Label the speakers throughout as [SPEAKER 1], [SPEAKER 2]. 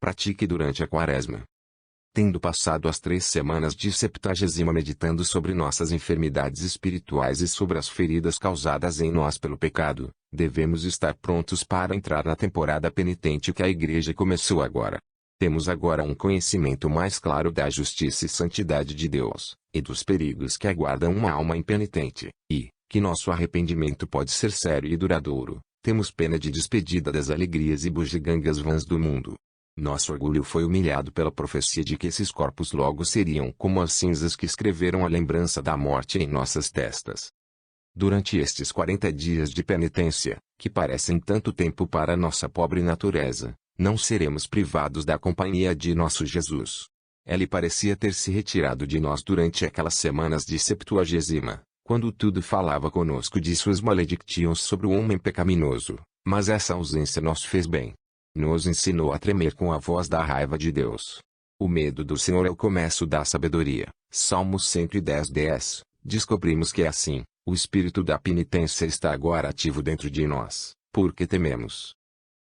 [SPEAKER 1] pratique durante a Quaresma. Tendo passado as 3 semanas de Septuagesima meditando sobre nossas enfermidades espirituais e sobre as feridas causadas em nós pelo pecado, devemos estar prontos para entrar na temporada penitente que a Igreja começou agora. Temos agora um conhecimento mais claro da justiça e santidade de Deus, e dos perigos que aguardam uma alma impenitente, e que nosso arrependimento pode ser sério e duradouro. Temos pena de despedida das alegrias e bugigangas vãs do mundo. Nosso orgulho foi humilhado pela profecia de que esses corpos logo seriam como as cinzas que escreveram a lembrança da morte em nossas testas. Durante estes 40 dias de penitência, que parecem tanto tempo para nossa pobre natureza, não seremos privados da companhia de nosso Jesus. Ele parecia ter se retirado de nós durante aquelas semanas de Septuagesima, quando tudo falava conosco de suas maledictions sobre o homem pecaminoso, mas essa ausência nos fez bem. Nos ensinou a tremer com a voz da raiva de Deus. O medo do Senhor é o começo da sabedoria. Salmo 110:10. Descobrimos que é assim, o espírito da penitência está agora ativo dentro de nós, porque tememos.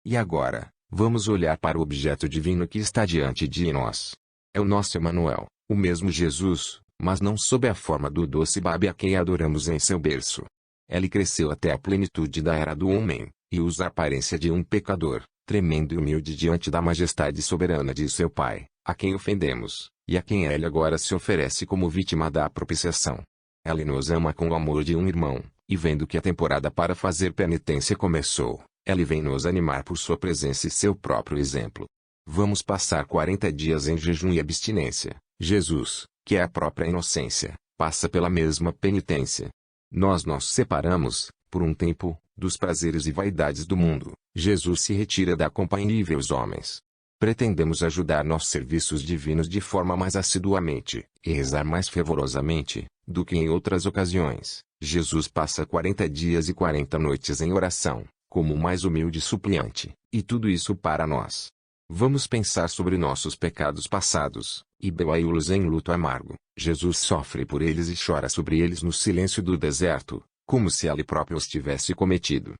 [SPEAKER 1] E agora, vamos olhar para o objeto divino que está diante de nós. É o nosso Emanuel, o mesmo Jesus, mas não sob a forma do doce babe a quem adoramos em seu berço. Ele cresceu até a plenitude da era do homem, e usa a aparência de um pecador, tremendo e humilde diante da majestade soberana de seu Pai, a quem ofendemos, e a quem ele agora se oferece como vítima da propiciação. Ele nos ama com o amor de um irmão, e vendo que a temporada para fazer penitência começou, ele vem nos animar por sua presença e seu próprio exemplo. Vamos passar 40 dias em jejum e abstinência. Jesus, que é a própria inocência, passa pela mesma penitência. Nós nos separamos, por um tempo, dos prazeres e vaidades do mundo. Jesus se retira da companhia e vê os homens. Pretendemos ajudar nossos serviços divinos de forma mais assiduamente, e rezar mais fervorosamente, do que em outras ocasiões. Jesus passa 40 dias e 40 noites em oração, como o mais humilde suppliante, e tudo isso para nós. Vamos pensar sobre nossos pecados passados, e bebai-los em luto amargo. Jesus sofre por eles e chora sobre eles no silêncio do deserto, como se ele próprio os tivesse cometido.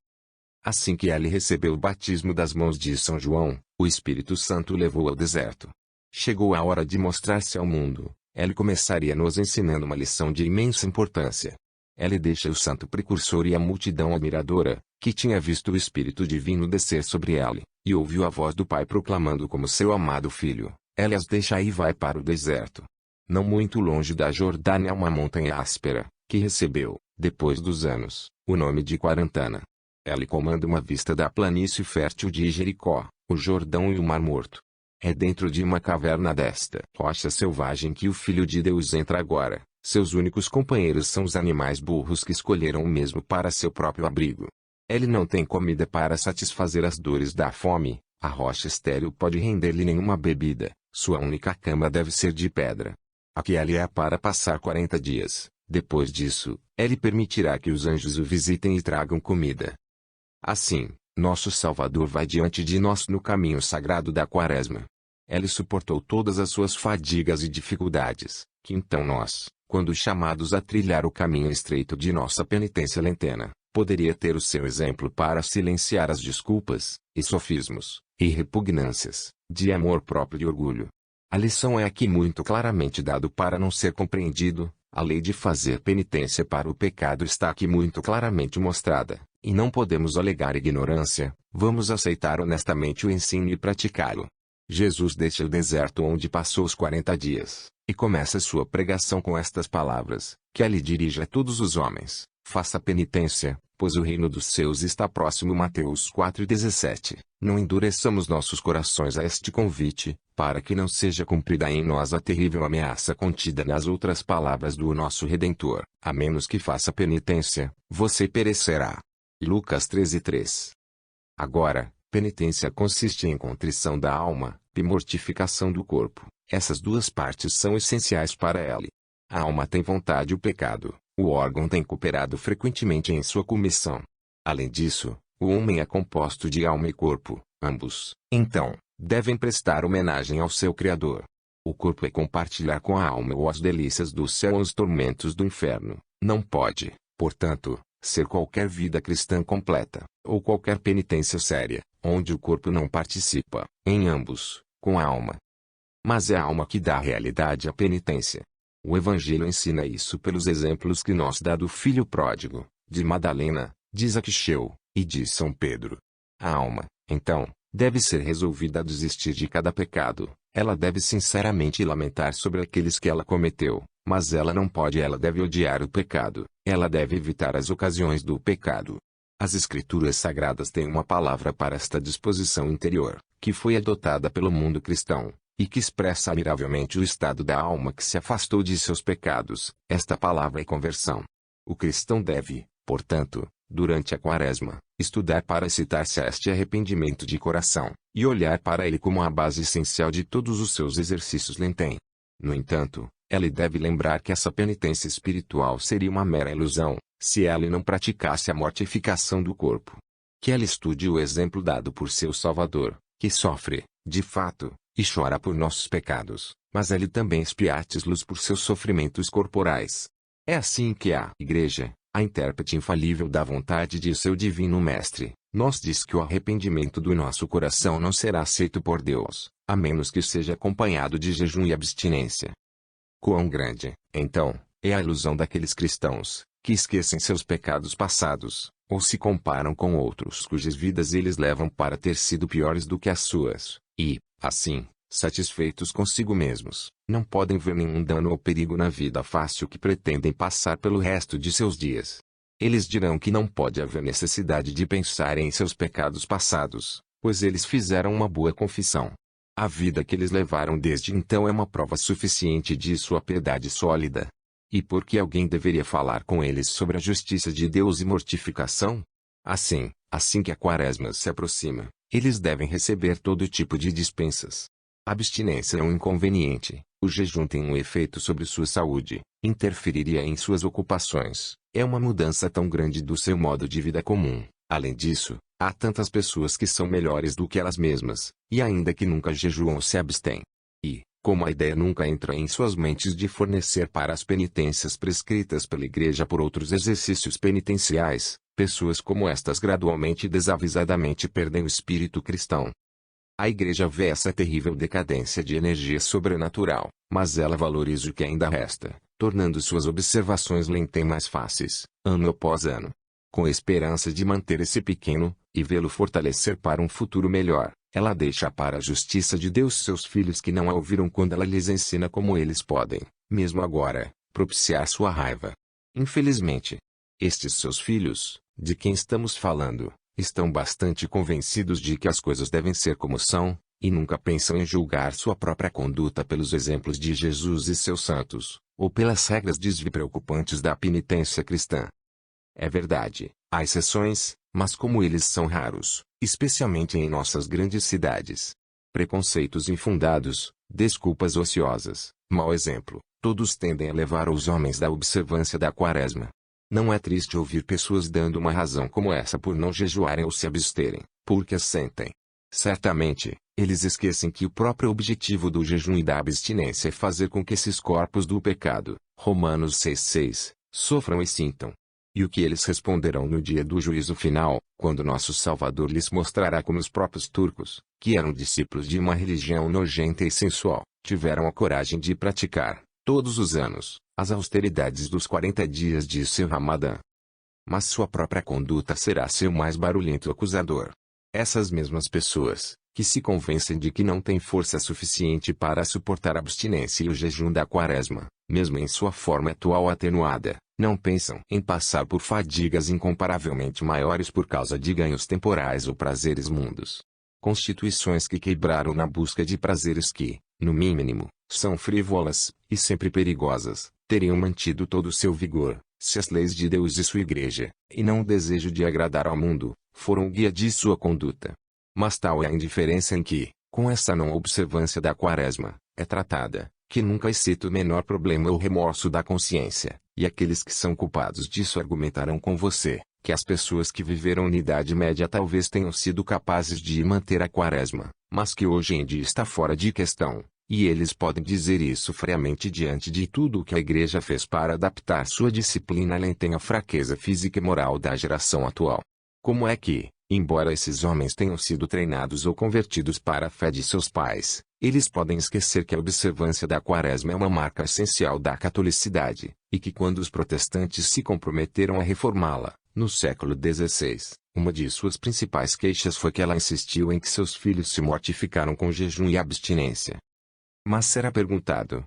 [SPEAKER 1] Assim que ele recebeu o batismo das mãos de São João, o Espírito Santo o levou ao deserto. Chegou a hora de mostrar-se ao mundo. Ele começaria nos ensinando uma lição de imensa importância. Ele deixa o santo precursor e a multidão admiradora, que tinha visto o Espírito Divino descer sobre ele, e ouviu a voz do Pai proclamando como seu amado filho. Ele as deixa e vai para o deserto. Não muito longe da Jordânia uma montanha áspera, que recebeu, depois dos anos, o nome de Quarantana. Ele comanda uma vista da planície fértil de Jericó, o Jordão e o Mar Morto. É dentro de uma caverna desta rocha selvagem que o Filho de Deus entra agora. Seus únicos companheiros são os animais burros que escolheram o mesmo para seu próprio abrigo. Ele não tem comida para satisfazer as dores da fome, a rocha estéril pode render-lhe nenhuma bebida, sua única cama deve ser de pedra. Aqui ele é para passar 40 dias, depois disso, ele permitirá que os anjos o visitem e tragam comida. Assim, nosso Salvador vai diante de nós no caminho sagrado da Quaresma. Ele suportou todas as suas fadigas e dificuldades, que então nós, quando chamados a trilhar o caminho estreito de nossa penitência lentena, poderia ter o seu exemplo para silenciar as desculpas, e sofismos, e repugnâncias, de amor próprio e orgulho. A lição é aqui muito claramente dado para não ser compreendido, a lei de fazer penitência para o pecado está aqui muito claramente mostrada, e não podemos alegar ignorância, vamos aceitar honestamente o ensino e praticá-lo. Jesus deixa o deserto onde passou os 40 dias, e começa sua pregação com estas palavras, que ele dirige a todos os homens: faça penitência, pois o reino dos céus está próximo. Mateus 4,17. Não endureçamos nossos corações a este convite, para que não seja cumprida em nós a terrível ameaça contida nas outras palavras do nosso Redentor: a menos que faça penitência, você perecerá. Lucas 13:3. Agora, penitência consiste em contrição da alma e mortificação do corpo. Essas duas partes são essenciais para ele. A alma tem vontade e o pecado, o órgão tem cooperado frequentemente em sua comissão. Além disso, o homem é composto de alma e corpo, ambos, então, devem prestar homenagem ao seu Criador. O corpo é compartilhar com a alma ou as delícias do céu ou os tormentos do inferno. Não pode, portanto, ser qualquer vida cristã completa, ou qualquer penitência séria, onde o corpo não participa. Em ambos, com a alma. Mas é a alma que dá realidade à penitência. O Evangelho ensina isso pelos exemplos que nos dá do filho pródigo, de Madalena, de Zaqueu, e de São Pedro. A alma, então, deve ser resolvida a desistir de cada pecado. Ela deve sinceramente lamentar sobre aqueles que ela cometeu, mas ela não pode, ela deve odiar o pecado, ela deve evitar as ocasiões do pecado. As Escrituras Sagradas têm uma palavra para esta disposição interior, que foi adotada pelo mundo cristão, e que expressa admiravelmente o estado da alma que se afastou de seus pecados. Esta palavra é conversão. O cristão deve, portanto, durante a Quaresma, estudar para excitar-se a este arrependimento de coração, e olhar para ele como a base essencial de todos os seus exercícios lentem. No entanto, ela deve lembrar que essa penitência espiritual seria uma mera ilusão, se ela não praticasse a mortificação do corpo. Que ela estude o exemplo dado por seu Salvador, que sofre, de fato, e chora por nossos pecados, mas ele também expiate-los por seus sofrimentos corporais. É assim que a Igreja, a intérprete infalível da vontade de seu Divino Mestre, nos diz que o arrependimento do nosso coração não será aceito por Deus, a menos que seja acompanhado de jejum e abstinência. Quão grande, então, é a ilusão daqueles cristãos, que esquecem seus pecados passados, ou se comparam com outros cujas vidas eles levam para ter sido piores do que as suas, e, assim, satisfeitos consigo mesmos, não podem ver nenhum dano ou perigo na vida fácil que pretendem passar pelo resto de seus dias. Eles dirão que não pode haver necessidade de pensar em seus pecados passados, pois eles fizeram uma boa confissão. A vida que eles levaram desde então é uma prova suficiente de sua piedade sólida. E por que alguém deveria falar com eles sobre a justiça de Deus e mortificação? Assim que a Quaresma se aproxima, eles devem receber todo tipo de dispensas. A abstinência é um inconveniente, o jejum tem um efeito sobre sua saúde, interferiria em suas ocupações, é uma mudança tão grande do seu modo de vida comum. Além disso, há tantas pessoas que são melhores do que elas mesmas, e ainda que nunca jejuam ou se abstêm. E, como a ideia nunca entra em suas mentes de fornecer para as penitências prescritas pela Igreja por outros exercícios penitenciais, pessoas como estas gradualmente e desavisadamente perdem o espírito cristão. A Igreja vê essa terrível decadência de energia sobrenatural, mas ela valoriza o que ainda resta, tornando suas observações lentem mais fáceis, ano após ano. Com a esperança de manter esse pequeno, e vê-lo fortalecer para um futuro melhor, ela deixa para a justiça de Deus seus filhos que não a ouviram quando ela lhes ensina como eles podem, mesmo agora, propiciar sua raiva. Infelizmente, estes seus filhos, de quem estamos falando, estão bastante convencidos de que as coisas devem ser como são, e nunca pensam em julgar sua própria conduta pelos exemplos de Jesus e seus santos, ou pelas regras despreocupantes da penitência cristã. É verdade, há exceções, mas como eles são raros, especialmente em nossas grandes cidades. Preconceitos infundados, desculpas ociosas, mau exemplo, todos tendem a levar os homens da observância da Quaresma. Não é triste ouvir pessoas dando uma razão como essa por não jejuarem ou se absterem, porque as sentem. Certamente, eles esquecem que o próprio objetivo do jejum e da abstinência é fazer com que esses corpos do pecado, Romanos 6,6, sofram e sintam. E o que eles responderão no dia do juízo final, quando nosso Salvador lhes mostrará como os próprios turcos, que eram discípulos de uma religião nojenta e sensual, tiveram a coragem de praticar, todos os anos, as austeridades dos 40 dias de seu Ramadã. Mas sua própria conduta será seu mais barulhento acusador. Essas mesmas pessoas, que se convencem de que não têm força suficiente para suportar a abstinência e o jejum da Quaresma, mesmo em sua forma atual atenuada, não pensam em passar por fadigas incomparavelmente maiores por causa de ganhos temporais ou prazeres mundos. Constituições que quebraram na busca de prazeres que, no mínimo, são frívolas, e sempre perigosas, teriam mantido todo o seu vigor, se as leis de Deus e sua Igreja, e não o desejo de agradar ao mundo, foram o guia de sua conduta. Mas tal é a indiferença em que, com essa não observância da Quaresma, é tratada, que nunca excita o menor problema ou remorso da consciência, e aqueles que são culpados disso argumentarão com você, que as pessoas que viveram na Idade Média talvez tenham sido capazes de manter a Quaresma, mas que hoje em dia está fora de questão, e eles podem dizer isso friamente diante de tudo o que a Igreja fez para adaptar sua disciplina além tem a fraqueza física e moral da geração atual. Como é que, embora esses homens tenham sido treinados ou convertidos para a fé de seus pais, Eles podem esquecer que a observância da Quaresma é uma marca essencial da catolicidade, e que quando os protestantes se comprometeram a reformá-la, no século XVI, uma de suas principais queixas foi que ela insistiu em que seus filhos se mortificaram com jejum e abstinência. Mas será perguntado,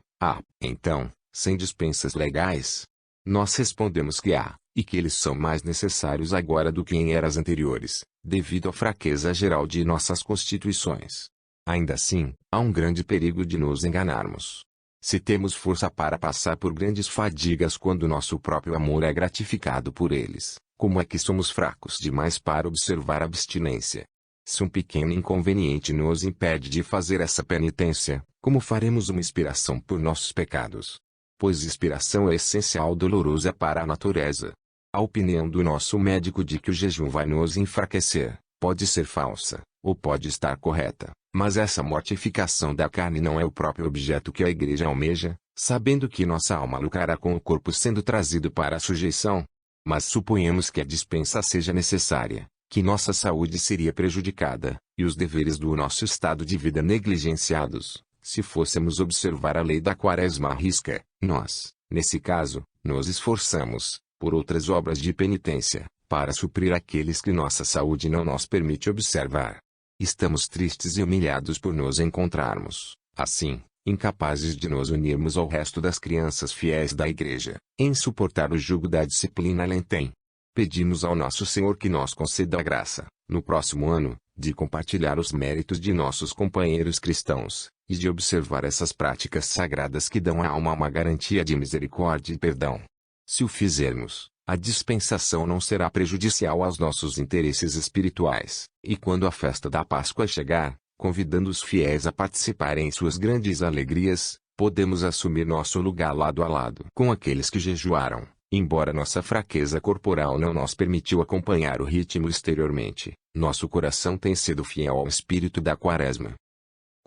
[SPEAKER 1] então, sem dispensas legais? Nós respondemos que há, e que eles são mais necessários agora do que em eras anteriores, devido à fraqueza geral de nossas constituições. Ainda assim, há um grande perigo de nos enganarmos. Se temos força para passar por grandes fadigas quando nosso próprio amor é gratificado por eles, como é que somos fracos demais para observar a abstinência? Se um pequeno inconveniente nos impede de fazer essa penitência, como faremos uma expiação por nossos pecados? Pois expiação é essencial dolorosa para a natureza. A opinião do nosso médico de que o jejum vai nos enfraquecer, pode ser falsa, ou pode estar correta, mas essa mortificação da carne não é o próprio objeto que a Igreja almeja, sabendo que nossa alma lucrará com o corpo sendo trazido para a sujeição. Mas suponhamos que a dispensa seja necessária, que nossa saúde seria prejudicada, e os deveres do nosso estado de vida negligenciados, se fôssemos observar a lei da Quaresma à risca. Nós, nesse caso, nos esforçamos, por outras obras de penitência, para suprir aqueles que nossa saúde não nos permite observar. Estamos tristes e humilhados por nos encontrarmos, assim, incapazes de nos unirmos ao resto das crianças fiéis da Igreja, em suportar o jugo da disciplina lenten. Pedimos ao nosso Senhor que nos conceda a graça, no próximo ano, de compartilhar os méritos de nossos companheiros cristãos, e de observar essas práticas sagradas que dão à alma uma garantia de misericórdia e perdão. Se o fizermos, a dispensação não será prejudicial aos nossos interesses espirituais, e quando a festa da Páscoa chegar, convidando os fiéis a participarem em suas grandes alegrias, podemos assumir nosso lugar lado a lado com aqueles que jejuaram, embora nossa fraqueza corporal não nos permitiu acompanhar o ritmo exteriormente, nosso coração tem sido fiel ao espírito da Quaresma.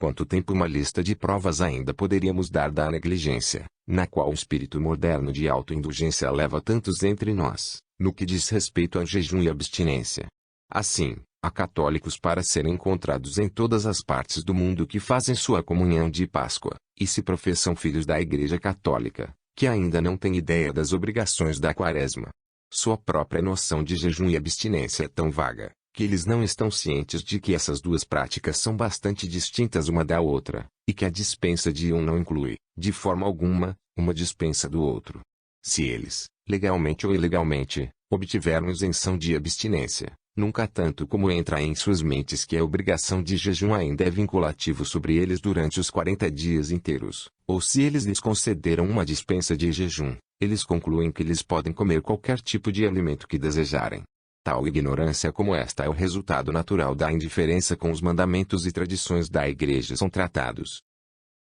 [SPEAKER 1] Quanto tempo uma lista de provas ainda poderíamos dar da negligência, na qual o espírito moderno de autoindulgência leva tantos entre nós, no que diz respeito a jejum e abstinência. Assim, há católicos para serem encontrados em todas as partes do mundo que fazem sua comunhão de Páscoa, e se professam filhos da Igreja Católica, que ainda não têm ideia das obrigações da Quaresma. Sua própria noção de jejum e abstinência é tão vaga, que eles não estão cientes de que essas duas práticas são bastante distintas uma da outra, e que a dispensa de um não inclui, de forma alguma, uma dispensa do outro. Se eles, legalmente ou ilegalmente, obtiveram isenção de abstinência, nunca tanto como entra em suas mentes que a obrigação de jejum ainda é vinculativo sobre eles durante os 40 dias inteiros, ou se eles lhes concederam uma dispensa de jejum, eles concluem que eles podem comer qualquer tipo de alimento que desejarem. Tal ignorância como esta é o resultado natural da indiferença com os mandamentos e tradições da Igreja são tratados.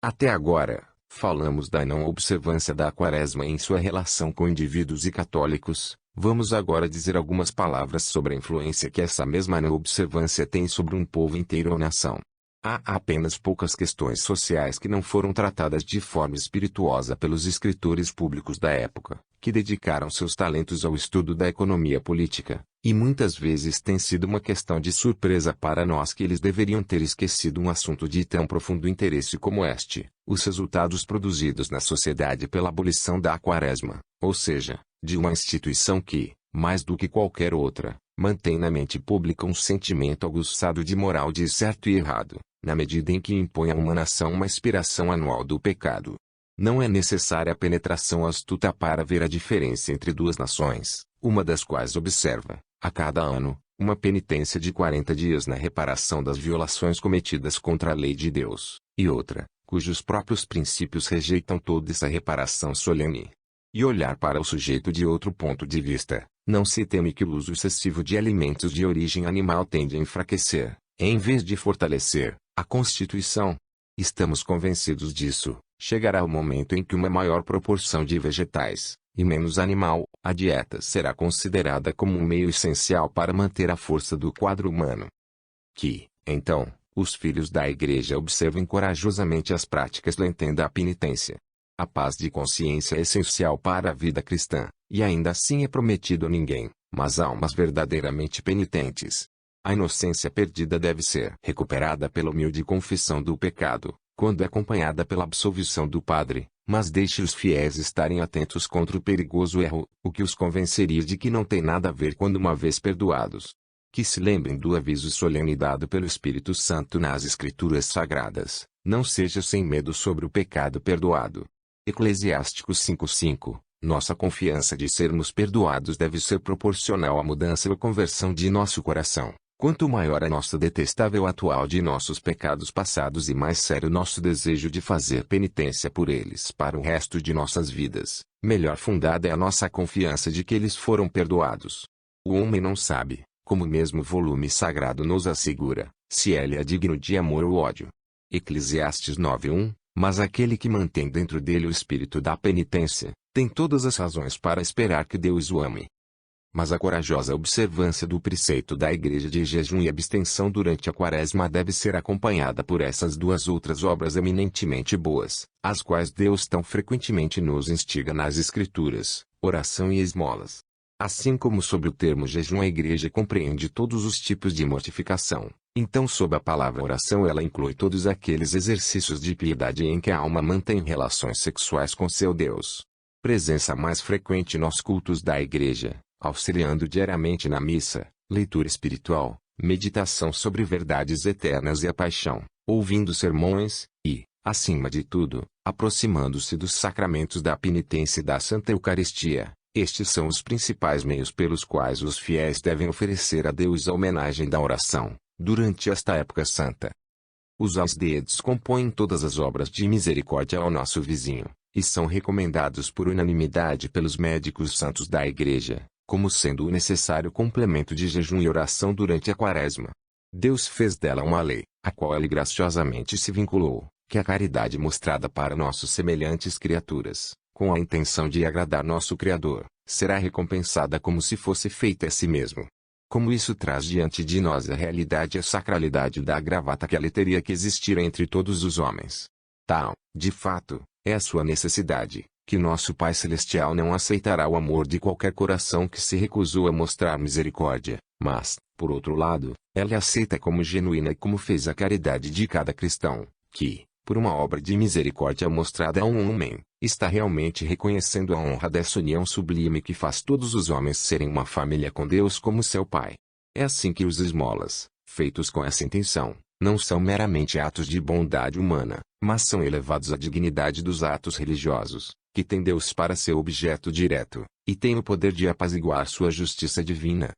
[SPEAKER 1] Até agora, falamos da não observância da Quaresma em sua relação com indivíduos e católicos. Vamos agora dizer algumas palavras sobre a influência que essa mesma não observância tem sobre um povo inteiro ou nação. Há apenas poucas questões sociais que não foram tratadas de forma espirituosa pelos escritores públicos da época, que dedicaram seus talentos ao estudo da economia política, e muitas vezes tem sido uma questão de surpresa para nós que eles deveriam ter esquecido um assunto de tão profundo interesse como este, os resultados produzidos na sociedade pela abolição da Quaresma, ou seja, de uma instituição que, mais do que qualquer outra, mantém na mente pública um sentimento aguçado de moral de certo e errado, na medida em que impõe a uma nação uma expiação anual do pecado. Não é necessária a penetração astuta para ver a diferença entre duas nações, uma das quais observa, a cada ano, uma penitência de 40 dias na reparação das violações cometidas contra a lei de Deus, e outra, cujos próprios princípios rejeitam toda essa reparação solene. E olhar para o sujeito de outro ponto de vista, não se teme que o uso excessivo de alimentos de origem animal tende a enfraquecer, em vez de fortalecer, a constituição. Estamos convencidos disso. Chegará o momento em que uma maior proporção de vegetais, e menos animal, a dieta será considerada como um meio essencial para manter a força do quadro humano. Que, então, os filhos da Igreja observem corajosamente as práticas lenten da penitência. A paz de consciência é essencial para a vida cristã, e ainda assim é prometido a ninguém, mas almas verdadeiramente penitentes. A inocência perdida deve ser recuperada pela humilde confissão do pecado, quando é acompanhada pela absolvição do Padre, mas deixe os fiéis estarem atentos contra o perigoso erro, o que os convenceria de que não tem nada a ver quando uma vez perdoados. Que se lembrem do aviso solene dado pelo Espírito Santo nas Escrituras Sagradas, não seja sem medo sobre o pecado perdoado. Eclesiásticos 5:5. Nossa confiança de sermos perdoados deve ser proporcional à mudança ou conversão de nosso coração. Quanto maior a nossa detestável atual de nossos pecados passados e mais sério nosso desejo de fazer penitência por eles para o resto de nossas vidas, melhor fundada é a nossa confiança de que eles foram perdoados. O homem não sabe, como o mesmo volume sagrado nos assegura, se ele é digno de amor ou ódio. Eclesiastes 9:1. Mas aquele que mantém dentro dele o espírito da penitência, tem todas as razões para esperar que Deus o ame. Mas a corajosa observância do preceito da Igreja de jejum e abstenção durante a Quaresma deve ser acompanhada por essas duas outras obras eminentemente boas, as quais Deus tão frequentemente nos instiga nas Escrituras: oração e esmolas. Assim como sob o termo jejum a Igreja compreende todos os tipos de mortificação, então sob a palavra oração ela inclui todos aqueles exercícios de piedade em que a alma mantém relações sexuais com seu Deus. Presença mais frequente nos cultos da Igreja, auxiliando diariamente na missa, leitura espiritual, meditação sobre verdades eternas e a paixão, ouvindo sermões, e, acima de tudo, aproximando-se dos sacramentos da penitência e da Santa Eucaristia. Estes são os principais meios pelos quais os fiéis devem oferecer a Deus a homenagem da oração, durante esta época santa. Os aldeedos compõem todas as obras de misericórdia ao nosso vizinho, e são recomendados por unanimidade pelos médicos santos da Igreja, como sendo o necessário complemento de jejum e oração durante a Quaresma. Deus fez dela uma lei, a qual ele graciosamente se vinculou, que a caridade mostrada para nossos semelhantes criaturas, com a intenção de agradar nosso Criador, será recompensada como se fosse feita a si mesmo. Como isso traz diante de nós a realidade e a sacralidade da gravata que ali teria que existir entre todos os homens. Tal, de fato, é a sua necessidade, que nosso Pai Celestial não aceitará o amor de qualquer coração que se recusou a mostrar misericórdia, mas, por outro lado, ela aceita como genuína e como fez a caridade de cada cristão, que, por uma obra de misericórdia mostrada a um homem, está realmente reconhecendo a honra dessa união sublime que faz todos os homens serem uma família com Deus como seu Pai. É assim que os esmolas, feitos com essa intenção, não são meramente atos de bondade humana, mas são elevados à dignidade dos atos religiosos, que tem Deus para seu objeto direto, e tem o poder de apaziguar sua justiça divina.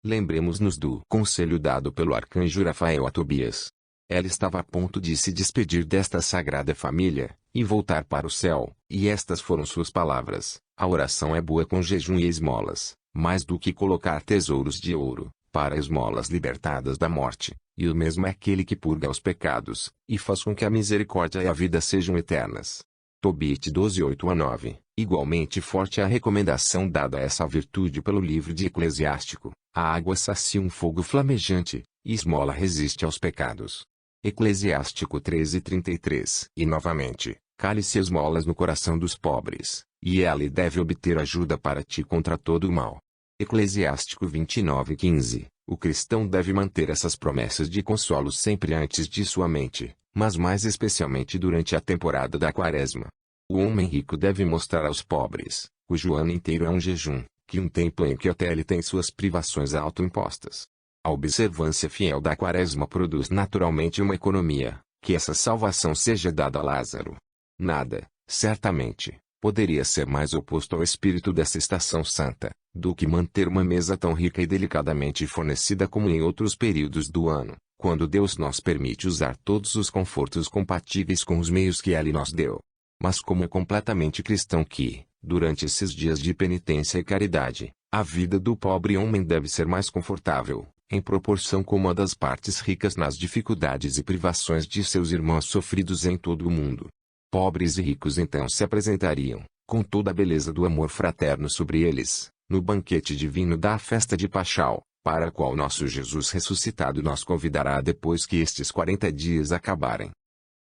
[SPEAKER 1] Lembremos-nos do conselho dado pelo arcanjo Rafael a Tobias. Ela estava a ponto de se despedir desta sagrada família, e voltar para o céu, e estas foram suas palavras: a oração é boa com jejum e esmolas, mais do que colocar tesouros de ouro, para esmolas libertadas da morte, e o mesmo é aquele que purga os pecados, e faz com que a misericórdia e a vida sejam eternas. Tobit 12:8-9. Igualmente forte é a recomendação dada a essa virtude pelo livro de Eclesiástico: a água sacia um fogo flamejante, e esmola resiste aos pecados. Eclesiástico 13:33. E novamente, cale-se esmolas no coração dos pobres, e ela deve obter ajuda para ti contra todo o mal. Eclesiástico 29:15. O cristão deve manter essas promessas de consolo sempre antes de sua mente, mas mais especialmente durante a temporada da Quaresma. O homem rico deve mostrar aos pobres, cujo ano inteiro é um jejum, que um tempo em que até ele tem suas privações autoimpostas. A observância fiel da Quaresma produz naturalmente uma economia, que essa salvação seja dada a Lázaro. Nada, certamente, poderia ser mais oposto ao espírito dessa estação santa, do que manter uma mesa tão rica e delicadamente fornecida como em outros períodos do ano, quando Deus nos permite usar todos os confortos compatíveis com os meios que Ele nos deu. Mas como é completamente cristão que, durante esses dias de penitência e caridade, a vida do pobre homem deve ser mais confortável, em proporção como a das partes ricas nas dificuldades e privações de seus irmãos sofridos em todo o mundo. Pobres e ricos então se apresentariam, com toda a beleza do amor fraterno sobre eles, no banquete divino da festa de Pachal, para a qual nosso Jesus ressuscitado nos convidará depois que estes 40 dias acabarem.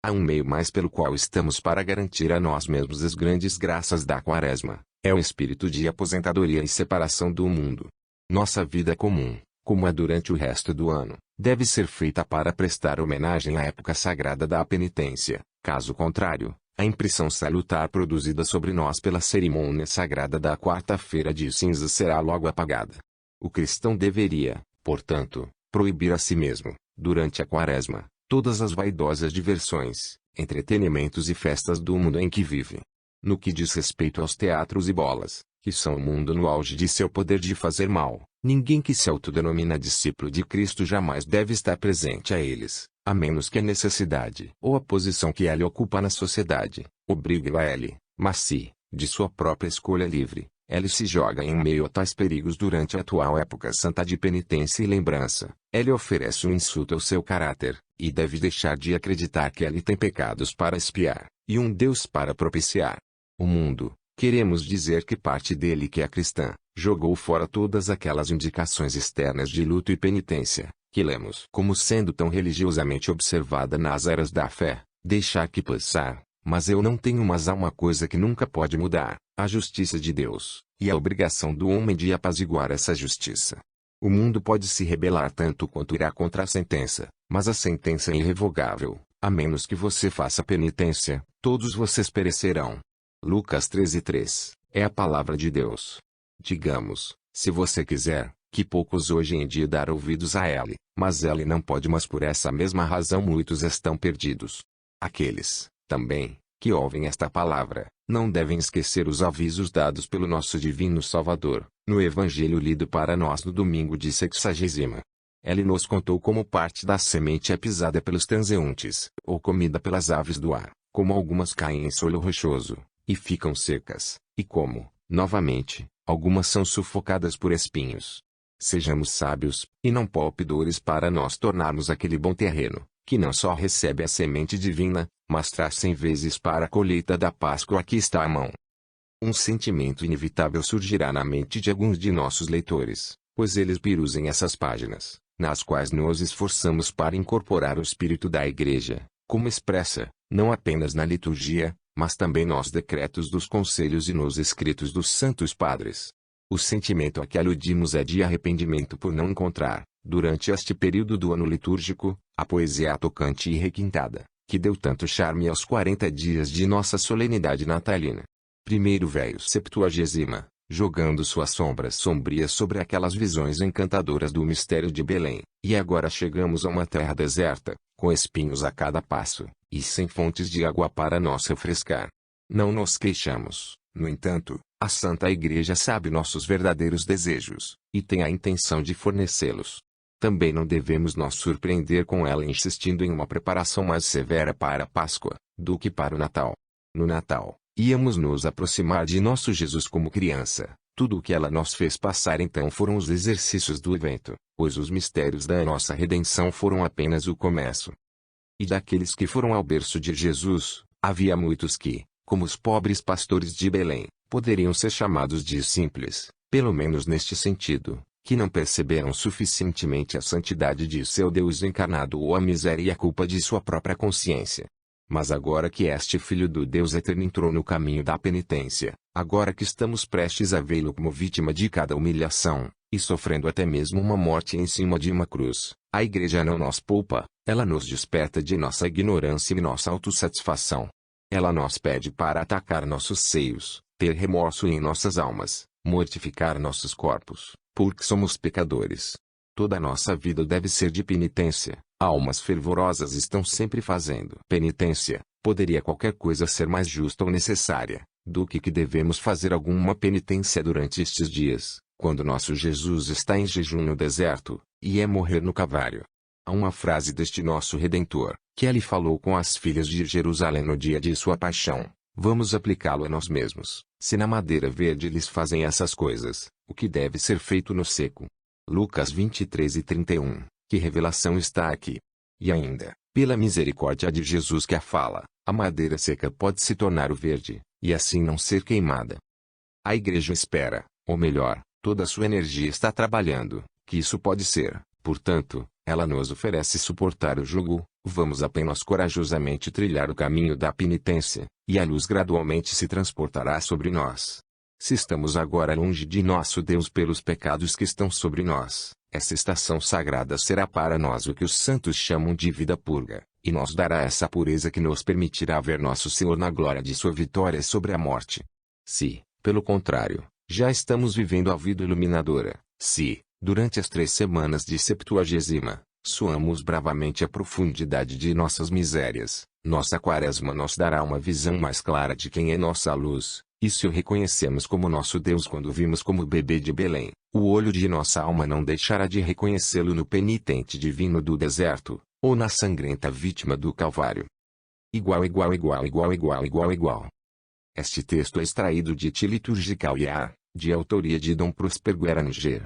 [SPEAKER 1] Há um meio mais pelo qual estamos para garantir a nós mesmos as grandes graças da Quaresma, é o espírito de aposentadoria e separação do mundo. Nossa vida comum, como é durante o resto do ano, deve ser feita para prestar homenagem à época sagrada da penitência. Caso contrário, a impressão salutar produzida sobre nós pela cerimônia sagrada da quarta-feira de cinzas será logo apagada. O cristão deveria, portanto, proibir a si mesmo, durante a quaresma, todas as vaidosas diversões, entretenimentos e festas do mundo em que vive. No que diz respeito aos teatros e bolas, que são o mundo no auge de seu poder de fazer mal, ninguém que se autodenomina discípulo de Cristo jamais deve estar presente a eles, a menos que a necessidade ou a posição que ele ocupa na sociedade obrigue-o a ele, mas se, de sua própria escolha livre, ele se joga em meio a tais perigos durante a atual época santa de penitência e lembrança, ele oferece um insulto ao seu caráter, e deve deixar de acreditar que ele tem pecados para expiar, e um Deus para propiciar. O mundo, queremos dizer que parte dele que é cristã, jogou fora todas aquelas indicações externas de luto e penitência, que lemos como sendo tão religiosamente observada nas eras da fé, deixar que passar, mas eu não tenho mas há uma coisa que nunca pode mudar, a justiça de Deus, e a obrigação do homem de apaziguar essa justiça. O mundo pode se rebelar tanto quanto irá contra a sentença, mas a sentença é irrevogável, a menos que você faça penitência, todos vocês perecerão. Lucas 13:3, é a palavra de Deus. Digamos, se você quiser, que poucos hoje em dia dar ouvidos a ela, mas ela não pode mas por essa mesma razão muitos estão perdidos. Aqueles, também, que ouvem esta palavra, não devem esquecer os avisos dados pelo nosso divino Salvador, no Evangelho lido para nós no domingo de Sexagésima. Ele nos contou como parte da semente é pisada pelos transeuntes, ou comida pelas aves do ar, como algumas caem em solo rochoso, e ficam secas, e como, novamente, algumas são sufocadas por espinhos. Sejamos sábios, e não palpidores para nós tornarmos aquele bom terreno, que não só recebe a semente divina, mas traz 100 vezes para a colheita da Páscoa que está à mão. Um sentimento inevitável surgirá na mente de alguns de nossos leitores, pois eles perusem essas páginas, nas quais nos esforçamos para incorporar o espírito da Igreja, como expressa, não apenas na liturgia, mas também nos decretos dos conselhos e nos escritos dos santos padres. O sentimento a que aludimos é de arrependimento por não encontrar, durante este período do ano litúrgico, a poesia tocante e requintada, que deu tanto charme aos 40 dias de nossa solenidade natalina. Primeiro veio Septuagésima, jogando suas sombras sombrias sobre aquelas visões encantadoras do mistério de Belém, e agora chegamos a uma terra deserta, com espinhos a cada passo, e sem fontes de água para nos refrescar. Não nos queixamos, no entanto, a Santa Igreja sabe nossos verdadeiros desejos, e tem a intenção de fornecê-los. Também não devemos nos surpreender com ela insistindo em uma preparação mais severa para a Páscoa, do que para o Natal. No Natal, íamos nos aproximar de nosso Jesus como criança. Tudo o que ela nos fez passar então foram os exercícios do evento, pois os mistérios da nossa redenção foram apenas o começo. E daqueles que foram ao berço de Jesus, havia muitos que, como os pobres pastores de Belém, poderiam ser chamados de simples, pelo menos neste sentido, que não perceberam suficientemente a santidade de seu Deus encarnado ou a miséria e a culpa de sua própria consciência. Mas agora que este Filho do Deus eterno entrou no caminho da penitência, agora que estamos prestes a vê-lo como vítima de cada humilhação, e sofrendo até mesmo uma morte em cima de uma cruz, a Igreja não nos poupa, ela nos desperta de nossa ignorância e nossa autossatisfação. Ela nos pede para atacar nossos seios, ter remorso em nossas almas, mortificar nossos corpos, porque somos pecadores. Toda a nossa vida deve ser de penitência. Almas fervorosas estão sempre fazendo penitência. Poderia qualquer coisa ser mais justa ou necessária, do que devemos fazer alguma penitência durante estes dias, quando nosso Jesus está em jejum no deserto, e é morrer no Calvário. Há uma frase deste nosso Redentor, que ele falou com as filhas de Jerusalém no dia de sua paixão. Vamos aplicá-lo a nós mesmos. Se na madeira verde eles fazem essas coisas, o que deve ser feito no seco? Lucas 23:31. Que revelação está aqui! E ainda, pela misericórdia de Jesus que a fala, a madeira seca pode se tornar o verde, e assim não ser queimada. A Igreja espera, ou melhor, toda a sua energia está trabalhando, que isso pode ser, portanto, ela nos oferece suportar o jugo. Vamos apenas corajosamente trilhar o caminho da penitência, e a luz gradualmente se transportará sobre nós. Se estamos agora longe de nosso Deus pelos pecados que estão sobre nós, Essa estação sagrada será para nós o que os santos chamam de vida purga, e nos dará essa pureza que nos permitirá ver nosso Senhor na glória de sua vitória sobre a morte. Se, pelo contrário, já estamos vivendo a vida iluminadora, se, durante as 3 semanas de Septuagesima, suamos bravamente a profundidade de nossas misérias, nossa quaresma nos dará uma visão mais clara de quem é nossa luz, e se o reconhecemos como nosso Deus quando vimos como bebê de Belém, o olho de nossa alma não deixará de reconhecê-lo no penitente divino do deserto, ou na sangrenta vítima do Calvário. Igual. Este texto é extraído de Tia Liturgical IA, de autoria de Dom Prosper Gueranger.